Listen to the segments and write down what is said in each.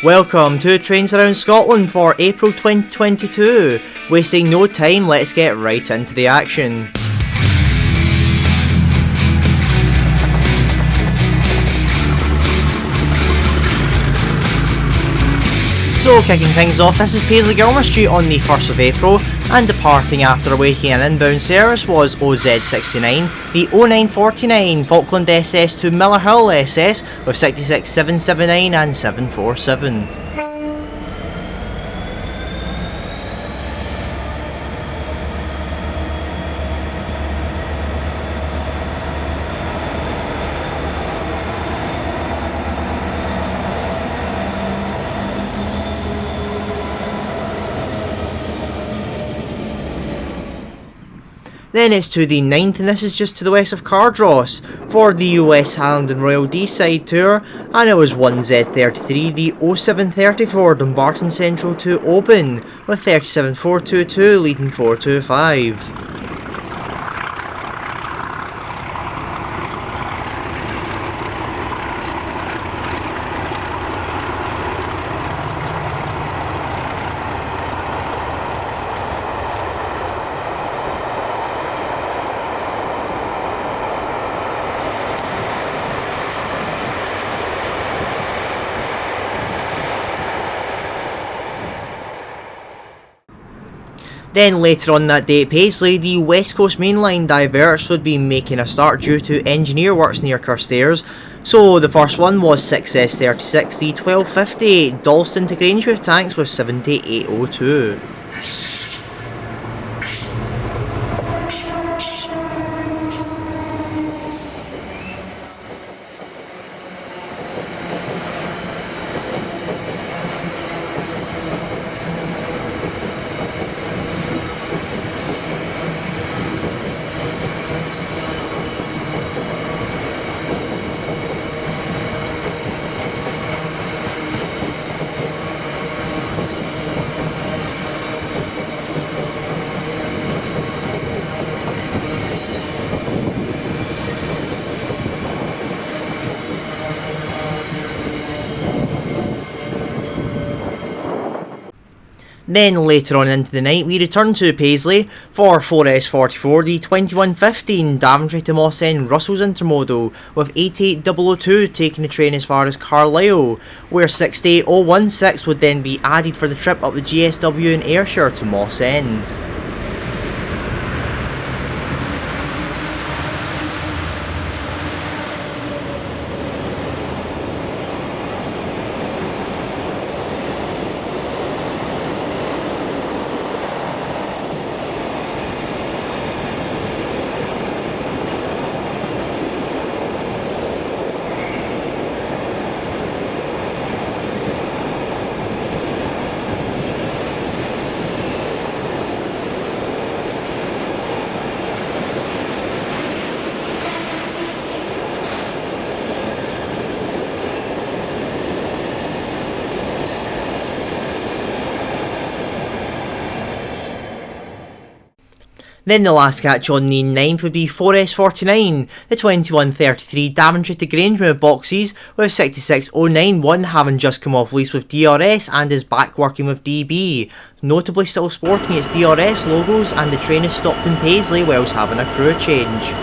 Welcome to Trains Around Scotland for April 2022. Wasting no time, let's get right into the action. So, kicking things off, this is Paisley Gilmour Street on the 1st of April, and departing after awaiting an inbound service was OZ69, the 0949 Falkland SS to Millerhill SS with 66779 and 747. Then it's to the 9th, and this is just to the west of Cardross for the US Highland and Royal D-Side Tour, and it was 1Z33, the 0734 Dumbarton Central to Oban with 37422 leading 425. Then later on that day at Paisley, the West Coast Mainline diverts would be making a start due to engineer works near Carstairs. So the first one was 6S36, the 1250 Dalston to Grangemouth tanks with 7802. Then later on into the night we return to Paisley for 4S44, the 2115 Daventry to Mossend Russell's Intermodal with 88002 taking the train as far as Carlisle, where 68016 would then be added for the trip up the GSW in Ayrshire to Mossend. Then the last catch on the 9th would be 4S49, the 2133 Daventry to Grangemouth boxes with 6609, one having just come off lease with DRS and is back working with DB, notably still sporting its DRS logos, and the train is stopped in Paisley whilst having a crew change.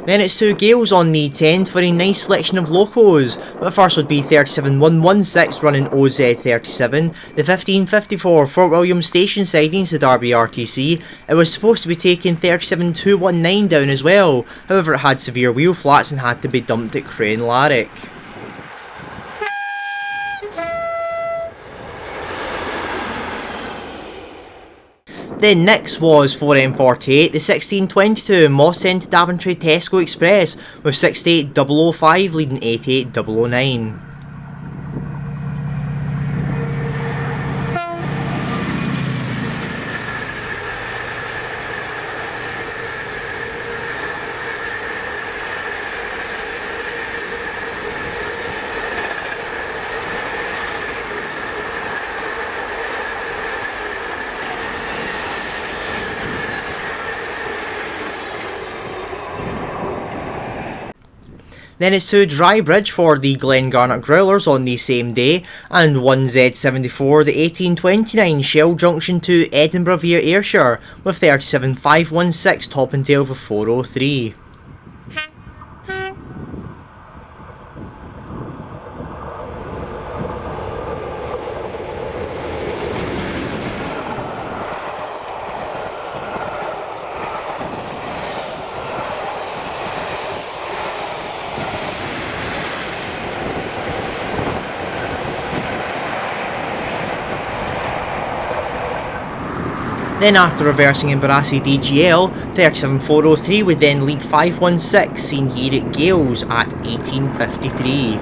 Then it's to Gailes on the 10th for a nice selection of locos, but first would be 37116 running OZ37, the 1554 Fort William Station sidings to Derby RTC. It was supposed to be taking 37219 down as well, however it had severe wheel flats and had to be dumped at Crewe and Larrick. Then next was 4M48, the 1622 Mossend to Daventry Tesco Express with 68005 leading 88009. Then it's to Drybridge for the Glengarnock Growlers on the same day, and 1Z74 the 1829 Shell Junction to Edinburgh via Ayrshire with 37516 top and tail for 403. Then after reversing in Brassie DGL, 37403 would then lead 516, seen here at Gailes at 1853.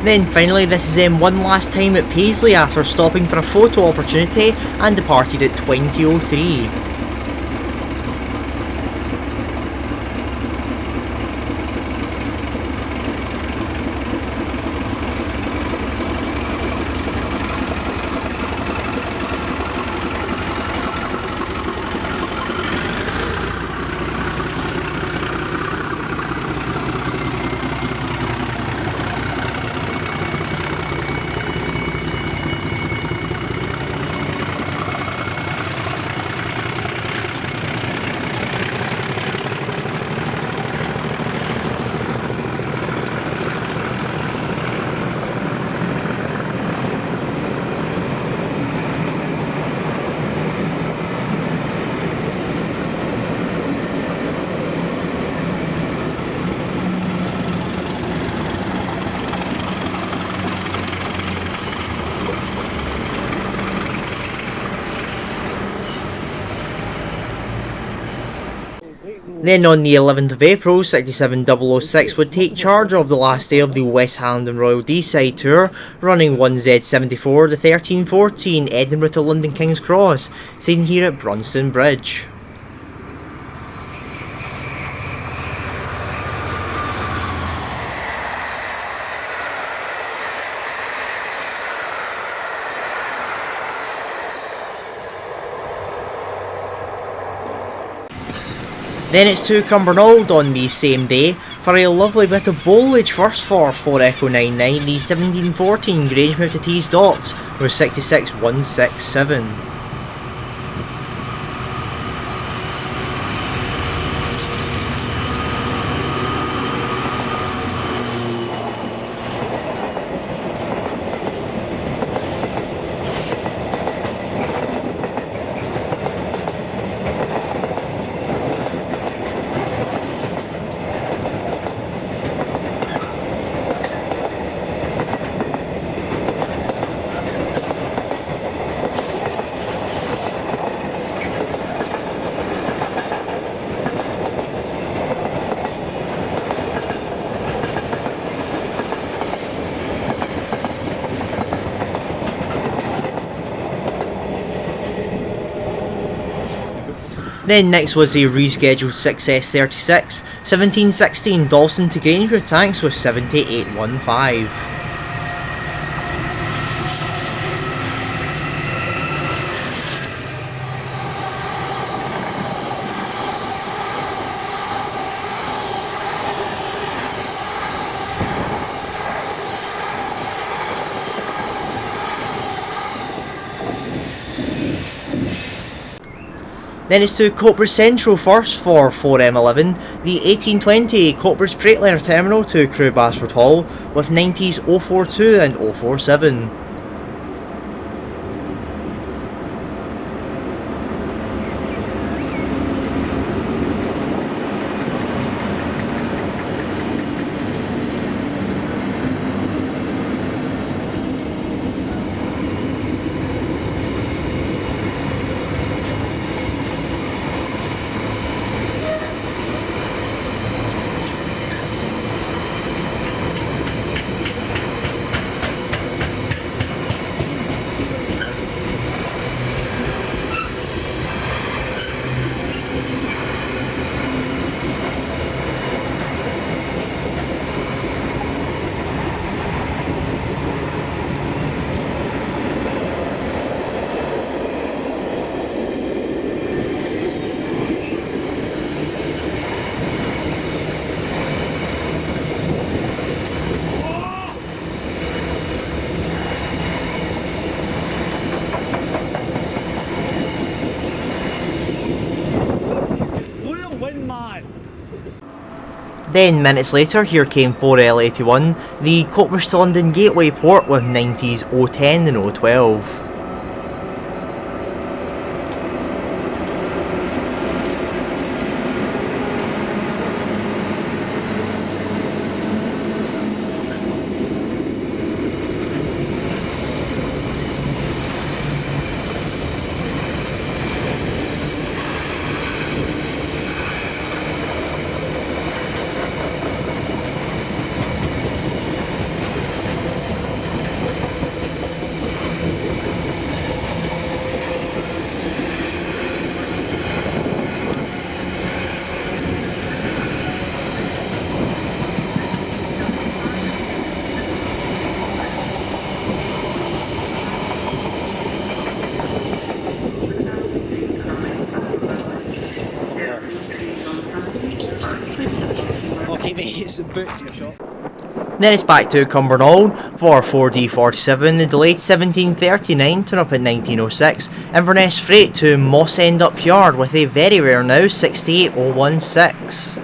Then finally this is them one last time at Paisley after stopping for a photo opportunity and departed at 20:03. Then on the 11th of April, 67006 would take charge of the last day of the West Highland and Royal D-Side Tour, running 1Z74 the 1314 Edinburgh to London King's Cross, seen here at Brunston Bridge. Then it's to Cumbernauld on the same day for a lovely bit of bowlage first for 4Echo99, the 1714 Grangemouth to Tees Docks with 66167. Then next was the rescheduled 6S36, 1716 Dalston to Grangemouth tanks with 7815. Then it's to Coatbridge Central first for 4M11, the 1820 Coatbridge Freightliner Terminal to Crewe Basford Hall with 90s 042 and 047. Then minutes later, here came 4L81, the Coatbridge to London Gateway Port with 90s 010 and 012. Then it's back to Cumbernauld for 4D47, the delayed 1739 turn up at 1906, Inverness Freight to Mossend up yard with a very rare now 68016.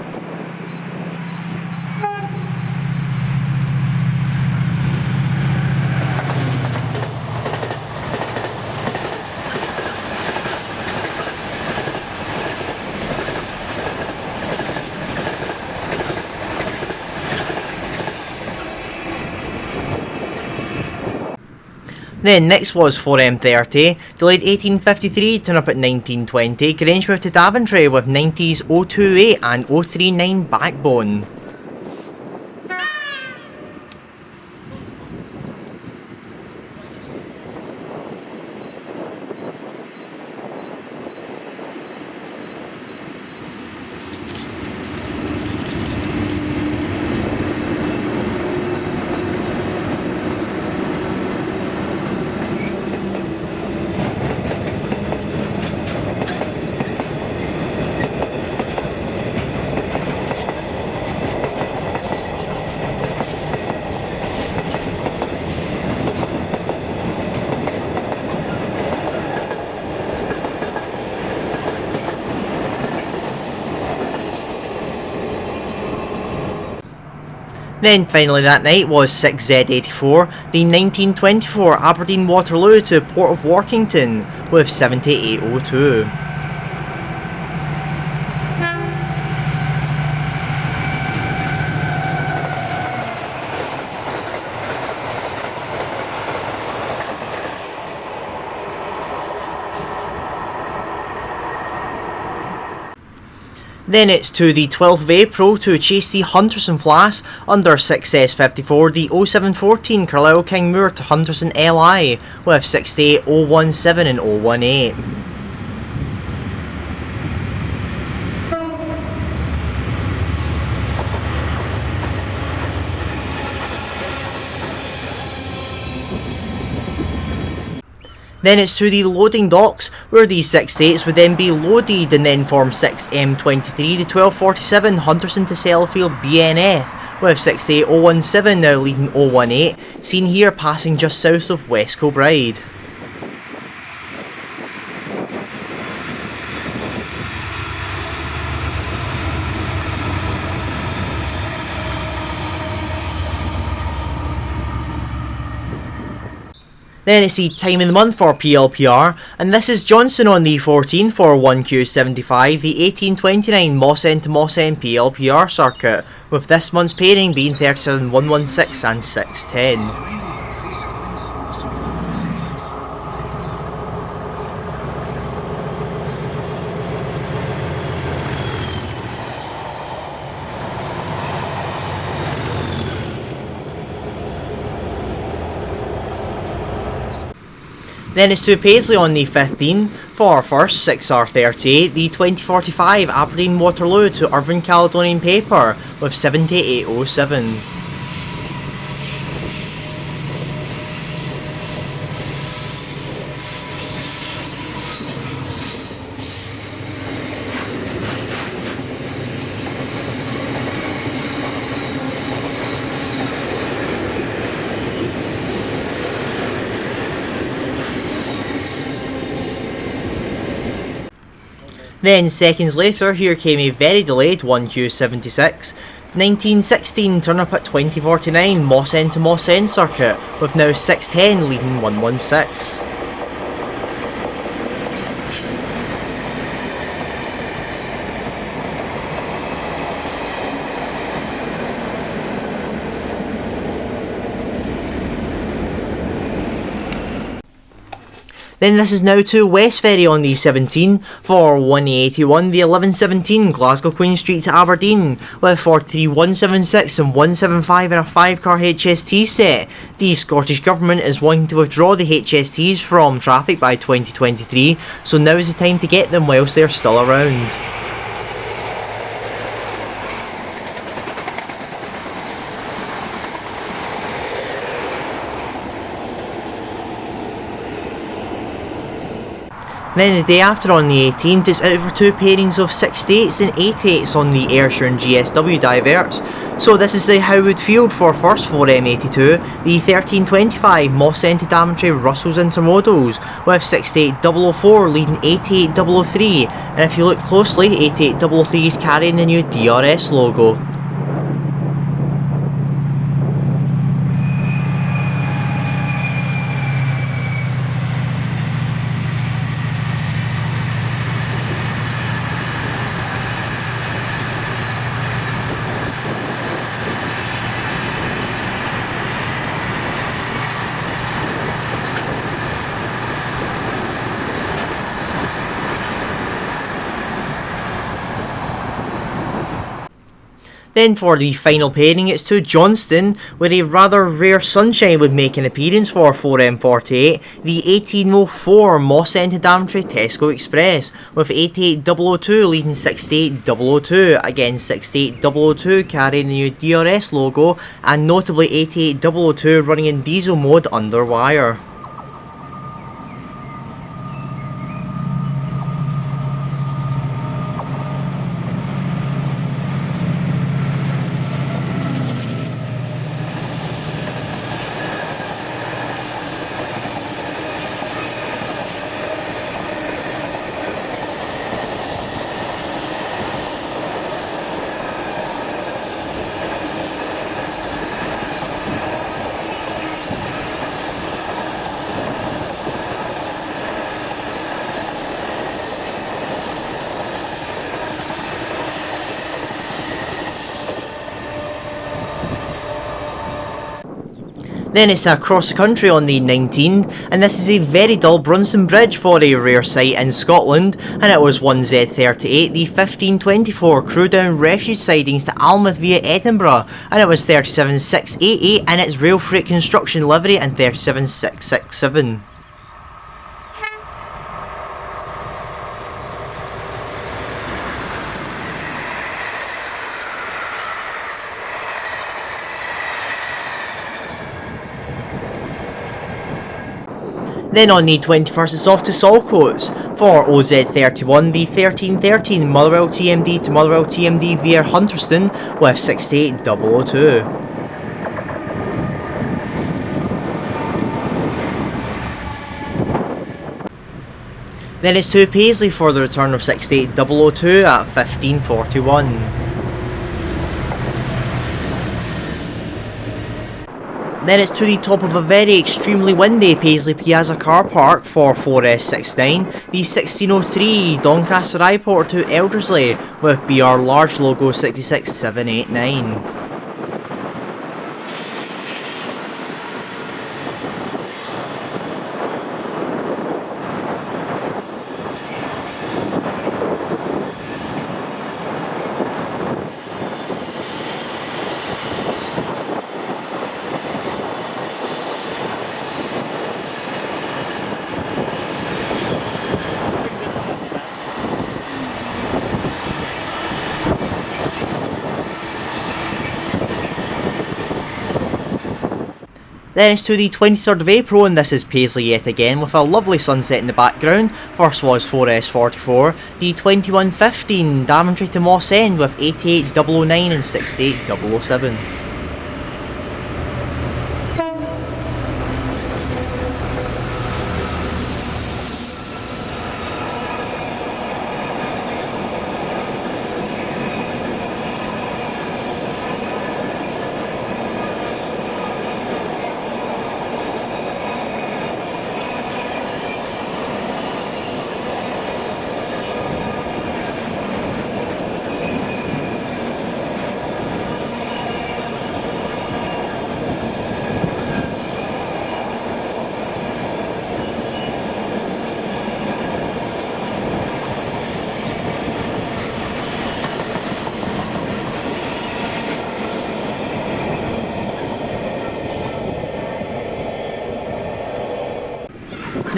Then next was 4M30, delayed 1853, turn up at 1920, Grangemouth to Daventry with 90s 028 and 039 backbone. Then finally that night was 6Z84, the 1924 Aberdeen Waterloo to Port of Workington with 7802. Then it's to the 12th of April to chase the Hunters and Flass under 6S54, the 0714 Carlisle Kingmoor to Hunters and LI with 68017 and 018. Then it's to the loading docks, where these 6-8s would then be loaded and then form 6M23, the 1247 Hunterston to Sellafield BNF, with 68017 now leading 018, seen here passing just south of West Coatbridge. Then it's the time of the month for PLPR, and this is Johnson on the 14 for 1Q75, the 1829 Mossend to Mossend PLPR circuit, with this month's pairing being 37, 116 and 610. Then it's to Paisley on the 15 for first 6R38, the 2045 Aberdeen Waterloo to Irvine Caledonian Paper with 7807. Then seconds later, here came a very delayed 1Q76, 1916 turn up at 2049 Mossend to Mossend circuit, with now 610 leading 116. Then this is now to West Ferry on the 17 for 181, the 1117 Glasgow Queen Street to Aberdeen with 43, 176 and 175 in a 5-car HST set. The Scottish Government is wanting to withdraw the HSTs from traffic by 2023, so now is the time to get them whilst they are still around. Then the day after on the 18th, it's out for two pairings of 68s and 88s on the Ayrshire and GSW diverts. So this is the Howwood Field for first 4M82, the 1325 Mossend to Daventry Russells Intermodals with 68004 leading 88003, and if you look closely, 88003 is carrying the new DRS logo. Then for the final pairing, it's to Johnston, where a rather rare sunshine would make an appearance for 4M48, the 1804 Mossend to Daventry Tesco Express, with 88002 leading 68002, again 68002 carrying the new DRS logo, and notably 88002 running in diesel mode under wire. Then it's across the country on the 19th, and this is a very dull Brunson Bridge for a rare sight in Scotland, and it was 1Z38, the 1524 Crewe down refuge sidings to Alnmouth via Edinburgh, and it was 37688 in its rail freight construction livery and 37667. Then on the 21st, it's off to Saltcoats for OZ31, the 1313 Motherwell TMD to Motherwell TMD via Hunterston with 68002. Then it's to Paisley for the return of 68002 at 1541. Then it's to the top of a very extremely windy Paisley Piazza car park for 4S69, the 1603 Doncaster Airport to Elderslie with BR large logo 66789. Then it's to the 23rd of April, and this is Paisley yet again with a lovely sunset in the background. First was 4S44, the 2115 Daventry to Mossend with 88009 and 68007.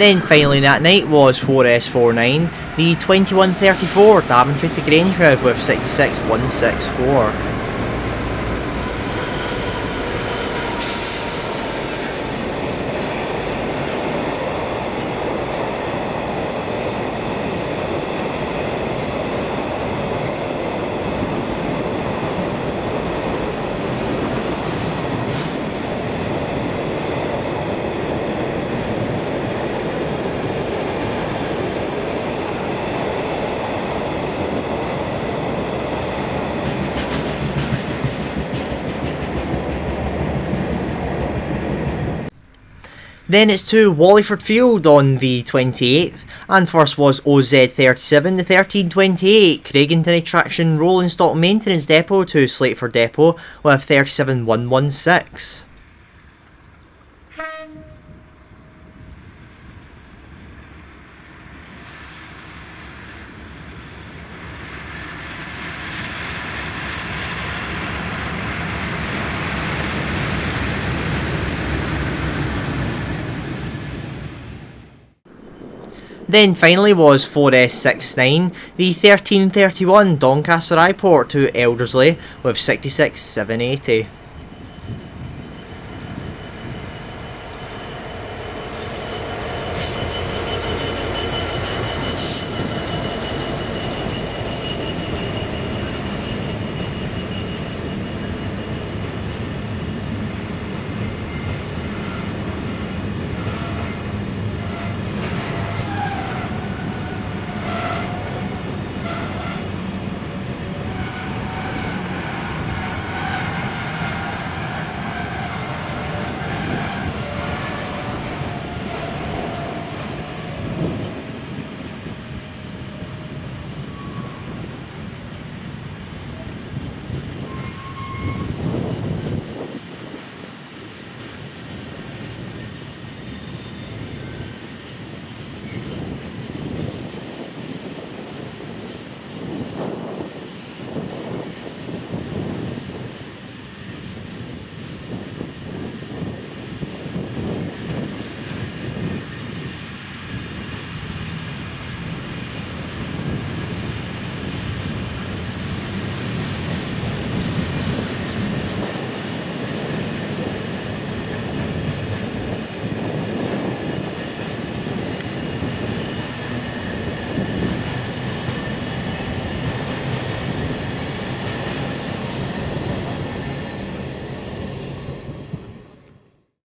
Then finally that night was 4S49, the 2134 Daventry to Grangemouth with 66164. Then it's to Wallyford Field on the 28th, and first was OZ37, the 1328 Creigington Traction Rolling Stock Maintenance Depot to Slateford Depot with 37116. Then finally was 4S69, the 1331 Doncaster Airport to Elderslie with 66780.